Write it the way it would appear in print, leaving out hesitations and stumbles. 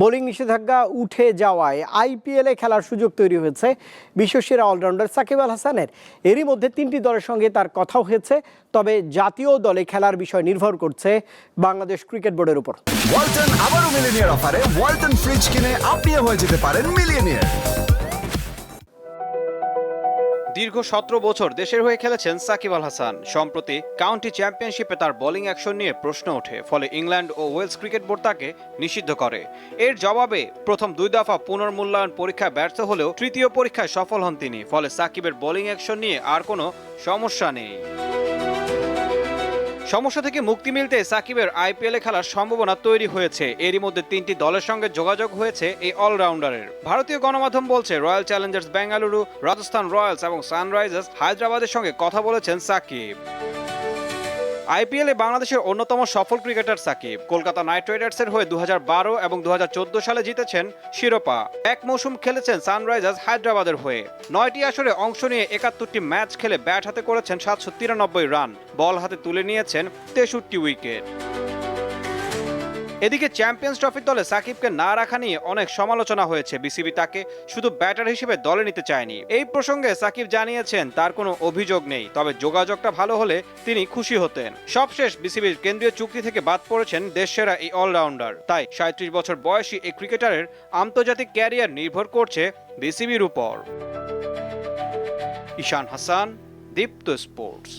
Bowling নিষেধাজ্ঞা উঠে যাওয়ায় আইপিএলে খেলার সুযোগ তৈরি হয়েছে বিশ্বসেরা অলরাউন্ডার সাকিব আল হাসানের। এরই মধ্যে 3টি দলের সঙ্গে তার কথা হয়েছে, তবে জাতীয় দলে খেলার বিষয় নির্ভর করছে বাংলাদেশ ক্রিকেট বোর্ডের উপর। ওয়ালটন আবারও মিলিয়নিয়ার অফারে ওয়ালটন ফ্রিজ কিনে আপনিও হয়ে যেতে পারেন মিলিয়নিয়ার। দীর্ঘ 17 বছর দেশের হয়ে খেলেছেন সাকিব আল হাসান। সম্প্রতি কাউন্টি চ্যাম্পিয়নশিপে তার বোলিং অ্যাকশন নিয়ে প্রশ্ন ওঠে, ফলে ইংল্যান্ড ও ওয়েলস ক্রিকেট বোর্ড তাকে নিষিদ্ধ করে। এর জবাবে প্রথম 2 দফা পুনর্মূল্যায়ন পরীক্ষায় ব্যর্থ হলেও তৃতীয় পরীক্ষায় সফল হন তিনি। ফলে সাকিবের বোলিং অ্যাকশন নিয়ে আর কোনো সমস্যা নেই। সমস্যা থেকে মুক্তি মিলতে সাকিবের আইপিএলে খেলার সম্ভাবনা তৈরি হয়েছে। এরই মধ্যে 3টি দলের সঙ্গে যোগাযোগ হয়েছে এই অলরাউন্ডারের। ভারতীয় গণমাধ্যম বলছে, royal Challengers Bengaluru, Rajasthan Royals এবং সানরাইজার্স হায়দ্রাবাদের সঙ্গে কথা বলেছেন সাকিব। আইপিএলে বাংলাদেশের অন্যতম সফল ক্রিকেটার সাকিব কলকাতা নাইট রাইডার্সের হয়ে 2012 এবং 2014 সালে জিতেছেন শিরোপা। এক মৌসুম খেলেছেন সানরাইজার্স হায়দ্রাবাদের হয়ে। 9টি আসরে অংশ নিয়ে 71টি ম্যাচ খেলে ব্যাট হাতে করেছেন 793 রান, বল হাতে তুলে নিয়েছেন 63 উইকেট। এদিকে চ্যাম্পিয়ন্স ট্রফির দলে সাকিবকে না রাখা নিয়ে অনেক সমালোচনা হয়েছে। বিসিবি তাকে শুধু ব্যাটার হিসেবে দলে নিতে চায়নি। এই প্রসঙ্গে সাকিব জানিয়েছেন তার কোনো অভিযোগ নেই, তবে যোগাযোগটা ভালো হলে তিনি খুশি হতেন। সবশেষ বিসিবির কেন্দ্রীয় চুক্তি থেকে বাদ পড়েছেন দেশসেরা এই অলরাউন্ডার। তাই 37 বছর বয়সী এই ক্রিকেটারের আন্তর্জাতিক ক্যারিয়ার নির্ভর করছে বিসিবির উপর। ঈশান হাসান, দীপ্ত স্পোর্টস।